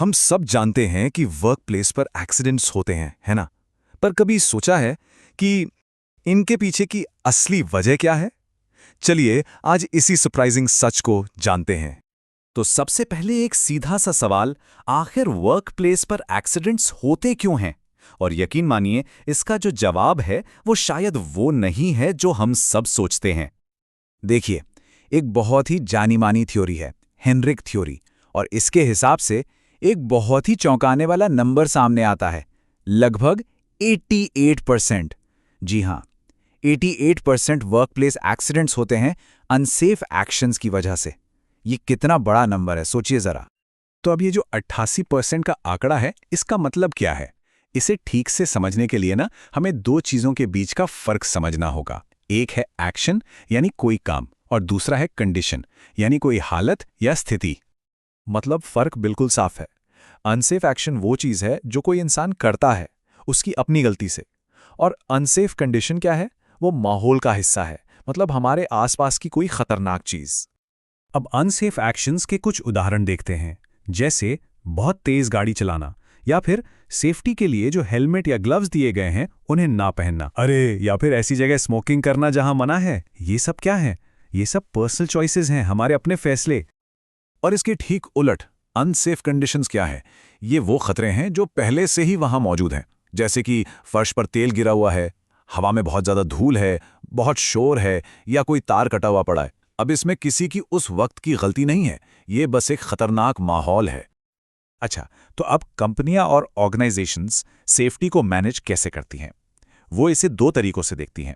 हम सब जानते हैं कि वर्क प्लेस पर एक्सीडेंट्स होते हैं, है ना? पर कभी सोचा है कि इनके पीछे की असली वजह क्या है? चलिए आज इसी सरप्राइजिंग सच को जानते हैं। तो सबसे पहले एक सीधा सा सवाल, आखिर वर्क प्लेस पर एक्सीडेंट्स होते क्यों हैं? और यकीन मानिए, इसका जो जवाब है वो शायद वो नहीं है जो हम सब सोचते हैं। देखिए, एक बहुत ही जानी मानी थ्योरी है, हेनरिक थ्योरी, और इसके हिसाब से एक बहुत ही चौंकाने वाला नंबर सामने आता है, लगभग 88%। जी हाँ, 88% वर्कप्लेस एक्सीडेंट्स होते हैं अनसेफ एक्शंस की वजह से। ये कितना बड़ा नंबर है, सोचिए जरा। तो अब ये जो 88% का आंकड़ा है, इसका मतलब क्या है? इसे ठीक से समझने के लिए ना हमें दो चीजों के बीच का फर्क समझना होगा। एक है एक्शन यानी कोई काम, और दूसरा है कंडीशन यानी कोई हालत या स्थिति। मतलब फर्क बिल्कुल साफ है। अनसेफ एक्शन वो चीज है जो कोई इंसान करता है उसकी अपनी गलती से, और अनसेफ कंडीशन क्या है? वो माहौल का हिस्सा है, मतलब हमारे आसपास की कोई खतरनाक चीज। अब अनसेफ एक्शंस के कुछ उदाहरण देखते हैं, जैसे बहुत तेज गाड़ी चलाना, या फिर सेफ्टी के लिए जो हेलमेट या ग्लव्स दिए गए हैं उन्हें ना पहनना, अरे या फिर ऐसी जगह स्मोकिंग करना जहां मना है। ये सब क्या है? ये सब पर्सनल चॉइसेस हैं, हमारे अपने फैसले। और इसके ठीक उलट अनसेफ कंडीशंस क्या है? ये वो खतरे हैं जो पहले से ही वहां मौजूद हैं, जैसे कि फर्श पर तेल गिरा हुआ है, हवा में बहुत ज्यादा धूल है, बहुत शोर है, या कोई तार कटा हुआ पड़ा है। अब इसमें किसी की उस वक्त की गलती नहीं है, ये बस एक खतरनाक माहौल है। अच्छा, तो अब कंपनियां और ऑर्गेनाइजेशंस सेफ्टी को मैनेज कैसे करती हैं? वो इसे दो तरीकों से देखती हैं।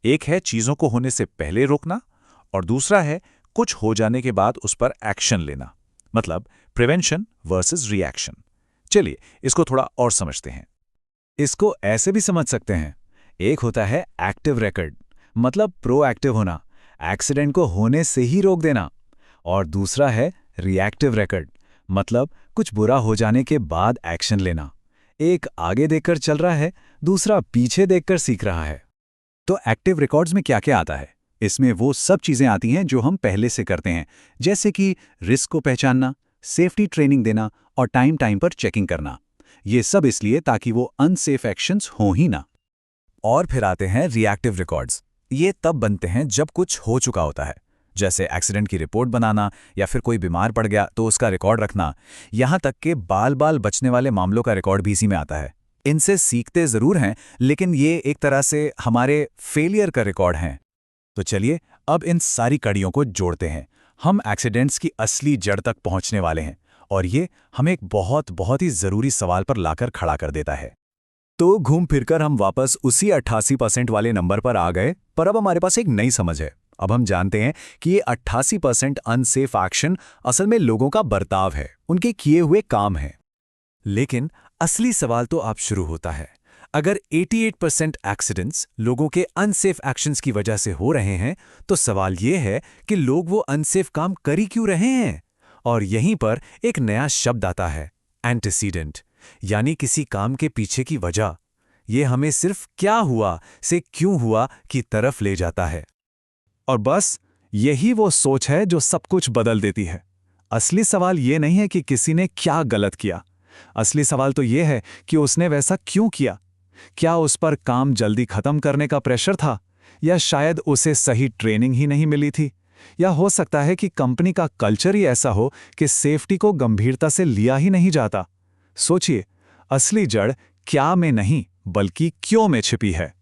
एक है चीजों को होने से पहले रोकना, और दूसरा है कुछ हो जाने के बाद उस पर एक्शन लेना, मतलब प्रिवेंशन वर्सेस रिएक्शन। चलिए इसको थोड़ा और समझते हैं। इसको ऐसे भी समझ सकते हैं, एक होता है एक्टिव रिकॉर्ड, मतलब प्रोएक्टिव होना, एक्सीडेंट को होने से ही रोक देना, और दूसरा है रिएक्टिव रिकॉर्ड, मतलब कुछ बुरा हो जाने के बाद एक्शन लेना। एक आगे देखकर चल रहा है, दूसरा पीछे देखकर सीख रहा है। तो एक्टिव रिकॉर्ड्स में क्या क्या आता है? इसमें वो सब चीजें आती हैं जो हम पहले से करते हैं, जैसे कि रिस्क को पहचानना, सेफ्टी ट्रेनिंग देना और टाइम टाइम पर चेकिंग करना। ये सब इसलिए ताकि वो अनसेफ एक्शंस हों ही ना। और फिर आते हैं रिएक्टिव रिकॉर्ड्स। ये तब बनते हैं जब कुछ हो चुका होता है, जैसे एक्सीडेंट की रिपोर्ट बनाना, या फिर कोई बीमार पड़ गया तो उसका रिकॉर्ड रखना। यहाँ तक कि बाल बाल बचने वाले मामलों का रिकॉर्ड भी इसी में आता है। इनसे सीखते जरूर हैं, लेकिन ये एक तरह से हमारे फेलियर का रिकॉर्ड हैं। तो चलिए अब इन सारी कड़ियों को जोड़ते हैं। हम एक्सीडेंट्स की असली जड़ तक पहुंचने वाले हैं, और ये हमें एक बहुत बहुत ही जरूरी सवाल पर लाकर खड़ा कर देता है। तो घूम फिरकर हम वापस उसी 88% वाले नंबर पर आ गए, पर अब हमारे पास एक नई समझ है। अब हम जानते हैं कि ये 88% अनसेफ एक्शन असल में लोगों का बर्ताव है, उनके किए हुए काम है। लेकिन असली सवाल तो अब शुरू होता है। अगर 88% एक्सीडेंट्स लोगों के अनसेफ एक्शंस की वजह से हो रहे हैं, तो सवाल ये है कि लोग वो अनसेफ काम कर ही क्यों रहे हैं? और यहीं पर एक नया शब्द आता है, एंटीसीडेंट, यानी किसी काम के पीछे की वजह। ये हमें सिर्फ क्या हुआ से क्यों हुआ की तरफ ले जाता है। और बस यही वो सोच है जो सब कुछ बदल देती है। असली सवाल ये नहीं है कि किसी ने क्या गलत किया, असली सवाल तो ये है कि उसने वैसा क्यों किया। क्या उस पर काम जल्दी खत्म करने का प्रेशर था, या शायद उसे सही ट्रेनिंग ही नहीं मिली थी, या हो सकता है कि कंपनी का कल्चर ही ऐसा हो कि सेफ्टी को गंभीरता से लिया ही नहीं जाता। सोचिए, असली जड़ क्या में नहीं बल्कि क्यों में छिपी है।